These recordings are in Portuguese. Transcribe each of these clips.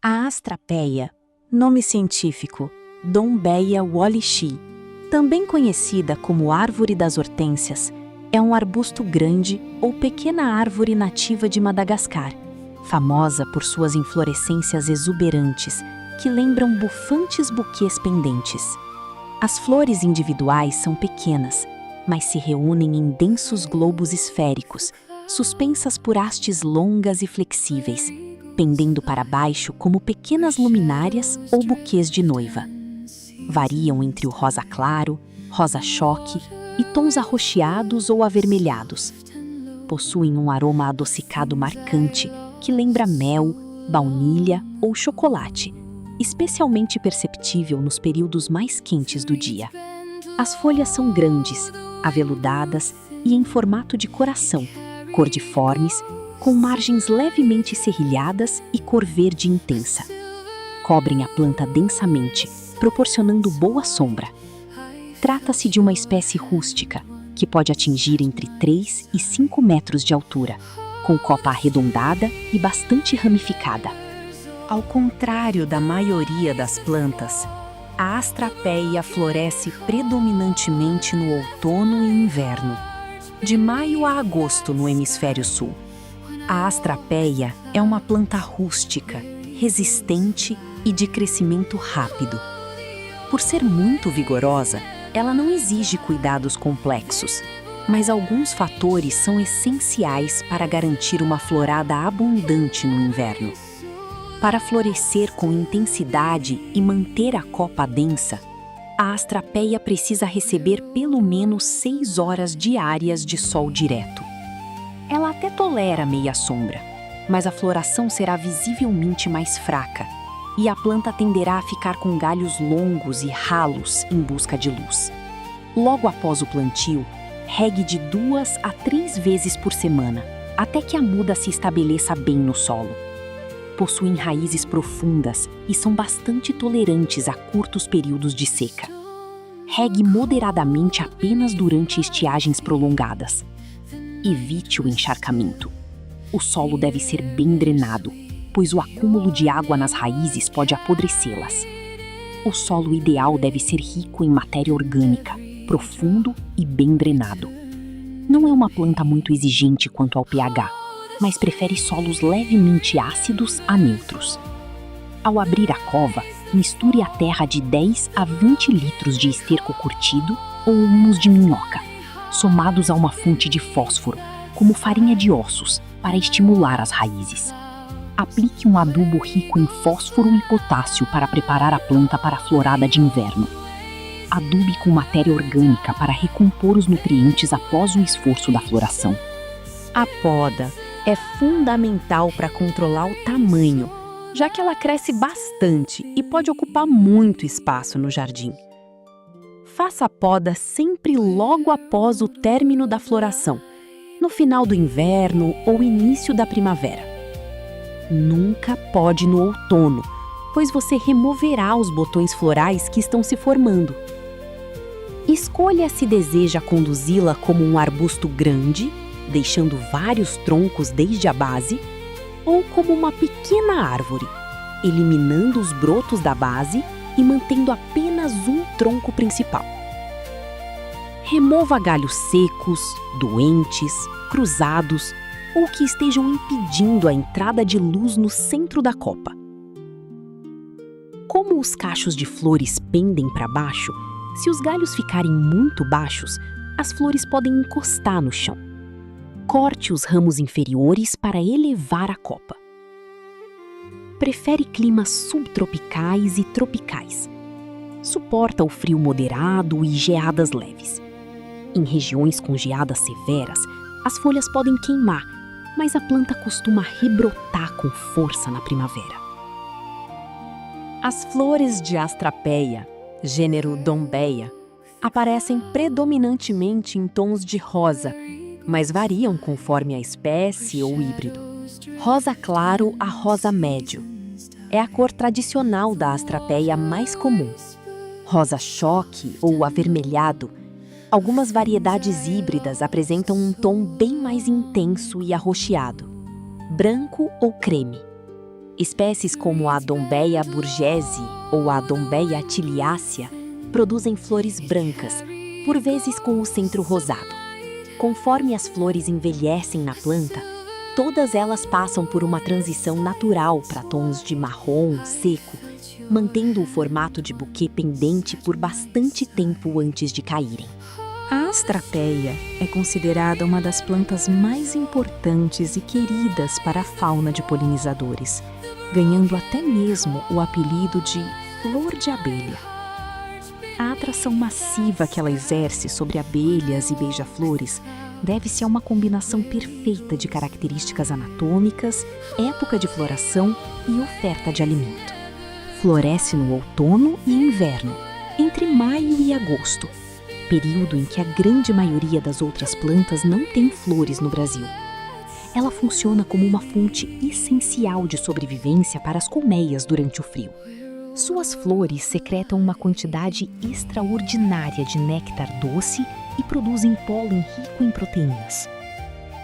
A astrapeia, nome científico Dombeia wallichii, também conhecida como árvore das hortênsias, é um arbusto grande ou pequena árvore nativa de Madagascar, famosa por suas inflorescências exuberantes, que lembram bufantes buquês pendentes. As flores individuais são pequenas, mas se reúnem em densos globos esféricos, suspensas por hastes longas e flexíveis, pendendo para baixo como pequenas luminárias ou buquês de noiva. Variam entre o rosa claro, rosa choque e tons arroxeados ou avermelhados. Possuem um aroma adocicado marcante que lembra mel, baunilha ou chocolate, especialmente perceptível nos períodos mais quentes do dia. As folhas são grandes, aveludadas e em formato de coração, cordiformes, com margens levemente serrilhadas e cor verde intensa. Cobrem a planta densamente, proporcionando boa sombra. Trata-se de uma espécie rústica, que pode atingir entre 3 e 5 metros de altura, com copa arredondada e bastante ramificada. Ao contrário da maioria das plantas, a astrapeia floresce predominantemente no outono e inverno, de maio a agosto no hemisfério sul. A astrapeia é uma planta rústica, resistente e de crescimento rápido. Por ser muito vigorosa, ela não exige cuidados complexos, mas alguns fatores são essenciais para garantir uma florada abundante no inverno. Para florescer com intensidade e manter a copa densa, a astrapeia precisa receber pelo menos 6 horas diárias de sol direto. Ela até tolera meia sombra, mas a floração será visivelmente mais fraca e a planta tenderá a ficar com galhos longos e ralos em busca de luz. Logo após o plantio, regue de 2 a 3 vezes por semana, até que a muda se estabeleça bem no solo. Possuem raízes profundas e são bastante tolerantes a curtos períodos de seca. Regue moderadamente apenas durante estiagens prolongadas. Evite o encharcamento. O solo deve ser bem drenado, pois o acúmulo de água nas raízes pode apodrecê-las. O solo ideal deve ser rico em matéria orgânica, profundo e bem drenado. Não é uma planta muito exigente quanto ao pH, mas prefere solos levemente ácidos a neutros. Ao abrir a cova, misture a terra de 10 a 20 litros de esterco curtido ou humus de minhoca, somados a uma fonte de fósforo, como farinha de ossos, para estimular as raízes. Aplique um adubo rico em fósforo e potássio para preparar a planta para a florada de inverno. Adube com matéria orgânica para recompor os nutrientes após o esforço da floração. A poda é fundamental para controlar o tamanho, já que ela cresce bastante e pode ocupar muito espaço no jardim. Faça a poda sempre logo após o término da floração, no final do inverno ou início da primavera. Nunca pode no outono, pois você removerá os botões florais que estão se formando. Escolha se deseja conduzi-la como um arbusto grande, deixando vários troncos desde a base, ou como uma pequena árvore, eliminando os brotos da base e mantendo apenas um tronco principal. Remova galhos secos, doentes, cruzados ou que estejam impedindo a entrada de luz no centro da copa. Como os cachos de flores pendem para baixo, se os galhos ficarem muito baixos, as flores podem encostar no chão. Corte os ramos inferiores para elevar a copa. Prefere climas subtropicais e tropicais. Suporta o frio moderado e geadas leves. Em regiões com geadas severas, as folhas podem queimar, mas a planta costuma rebrotar com força na primavera. As flores de astrapeia, gênero Dombeia, aparecem predominantemente em tons de rosa, mas variam conforme a espécie ou híbrido. Rosa claro a rosa médio é a cor tradicional da astrapeia mais comum. Rosa choque ou avermelhado, algumas variedades híbridas apresentam um tom bem mais intenso e arroxeado, branco ou creme. Espécies como a Dombeia burgesi ou a Dombeia tiliacea produzem flores brancas, por vezes com o centro rosado. Conforme as flores envelhecem na planta, todas elas passam por uma transição natural para tons de marrom seco, mantendo o formato de buquê pendente por bastante tempo antes de caírem. A astrapeia é considerada uma das plantas mais importantes e queridas para a fauna de polinizadores, ganhando até mesmo o apelido de flor de abelha. A atração massiva que ela exerce sobre abelhas e beija-flores deve-se a uma combinação perfeita de características anatômicas, época de floração e oferta de alimento. Floresce no outono e inverno, entre maio e agosto, período em que a grande maioria das outras plantas não tem flores no Brasil. Ela funciona como uma fonte essencial de sobrevivência para as colmeias durante o frio. Suas flores secretam uma quantidade extraordinária de néctar doce e produzem pólen rico em proteínas.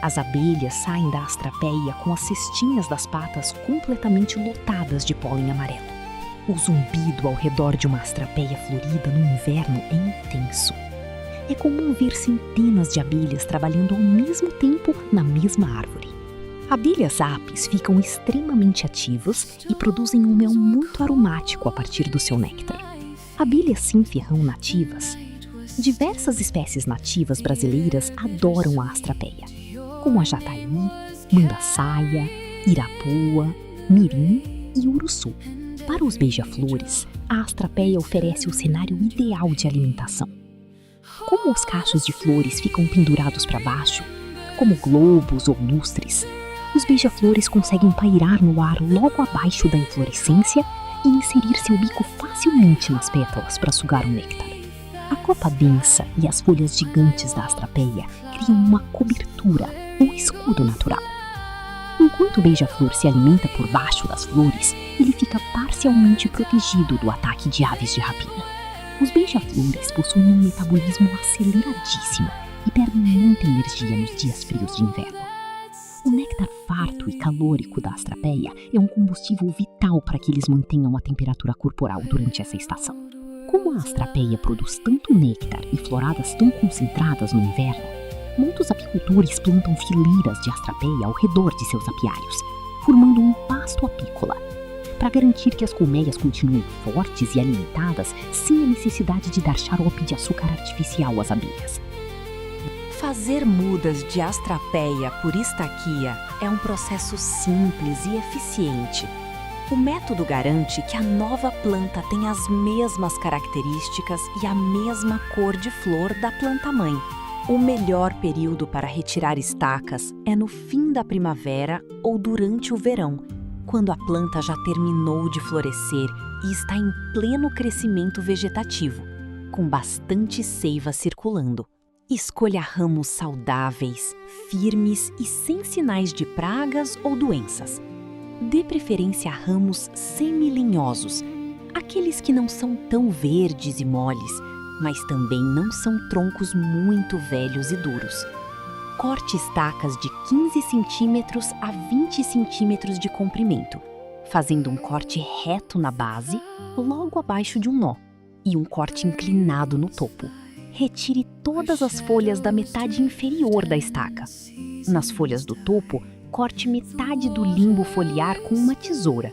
As abelhas saem da astrapeia com as cestinhas das patas completamente lotadas de pólen amarelo. O zumbido ao redor de uma astrapeia florida no inverno é intenso. É comum ver centenas de abelhas trabalhando ao mesmo tempo na mesma árvore. Abelhas apis ficam extremamente ativas e produzem um mel muito aromático a partir do seu néctar. Abelhas sem-ferrão nativas. Diversas espécies nativas brasileiras adoram a astrapeia, como a jataí, mandaçaia, irapuã, mirim e uruçu. Para os beija-flores, a astrapeia oferece o cenário ideal de alimentação. Como os cachos de flores ficam pendurados para baixo, como globos ou lustres, os beija-flores conseguem pairar no ar logo abaixo da inflorescência e inserir seu bico facilmente nas pétalas para sugar o néctar. A copa densa e as folhas gigantes da astrapeia criam uma cobertura ou escudo natural. Enquanto o beija-flor se alimenta por baixo das flores, ele fica parcialmente protegido do ataque de aves de rapina. Os beija-flores possuem um metabolismo aceleradíssimo e perdem muita energia nos dias frios de inverno. O néctar farto e calórico da astrapeia é um combustível vital para que eles mantenham a temperatura corporal durante essa estação. Como a astrapeia produz tanto néctar e floradas tão concentradas no inverno, muitos apicultores plantam fileiras de astrapeia ao redor de seus apiários, formando um pasto apícola, para garantir que as colmeias continuem fortes e alimentadas sem a necessidade de dar xarope de açúcar artificial às abelhas. Fazer mudas de astrapeia por estaquia é um processo simples e eficiente. O método garante que a nova planta tem as mesmas características e a mesma cor de flor da planta-mãe. O melhor período para retirar estacas é no fim da primavera ou durante o verão, quando a planta já terminou de florescer e está em pleno crescimento vegetativo, com bastante seiva circulando. Escolha ramos saudáveis, firmes e sem sinais de pragas ou doenças. Dê preferência a ramos semilinhosos, aqueles que não são tão verdes e moles, mas também não são troncos muito velhos e duros. Corte estacas de 15 centímetros a 20 centímetros de comprimento, fazendo um corte reto na base, logo abaixo de um nó, e um corte inclinado no topo. Retire todas as folhas da metade inferior da estaca. Nas folhas do topo, corte metade do limbo foliar com uma tesoura.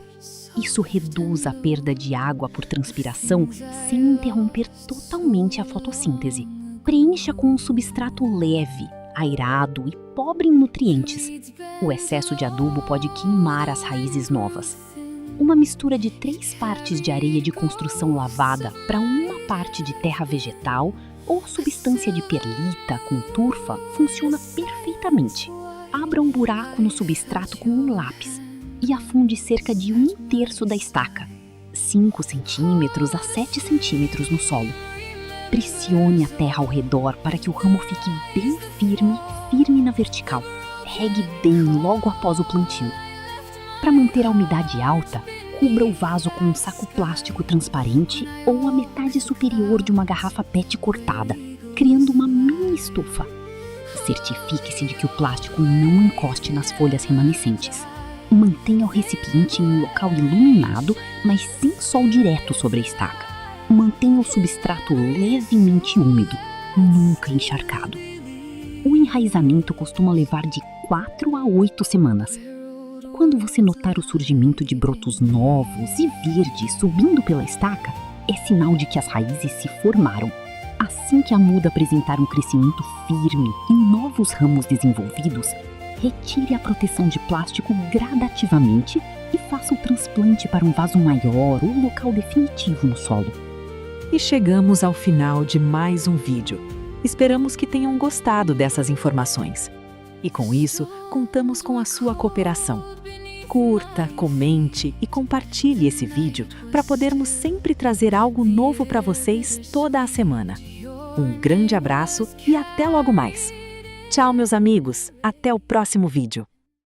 Isso reduz a perda de água por transpiração sem interromper totalmente a fotossíntese. Preencha com um substrato leve, airado e pobre em nutrientes. O excesso de adubo pode queimar as raízes novas. Uma mistura de 3 partes de areia de construção lavada para 1 parte de terra vegetal ou substância de perlita com turfa funciona perfeitamente. Abra um buraco no substrato com um lápis e afunde cerca de 1/3 da estaca, 5 centímetros a 7 centímetros no solo. Pressione a terra ao redor para que o ramo fique bem firme na vertical. Regue bem logo após o plantio. Para manter a umidade alta, cubra o vaso com um saco plástico transparente ou a metade superior de uma garrafa PET cortada, criando uma mini estufa. Certifique-se de que o plástico não encoste nas folhas remanescentes. Mantenha o recipiente em um local iluminado, mas sem sol direto sobre a estaca. Mantenha o substrato levemente úmido, nunca encharcado. O enraizamento costuma levar de 4 a 8 semanas. Quando você notar o surgimento de brotos novos e verdes subindo pela estaca, é sinal de que as raízes se formaram. Assim que a muda apresentar um crescimento firme e novos ramos desenvolvidos, retire a proteção de plástico gradativamente e faça o transplante para um vaso maior ou local definitivo no solo. E chegamos ao final de mais um vídeo. Esperamos que tenham gostado dessas informações. E com isso, contamos com a sua cooperação. Curta, comente e compartilhe esse vídeo para podermos sempre trazer algo novo para vocês toda a semana. Um grande abraço e até logo mais! Tchau, meus amigos! Até o próximo vídeo!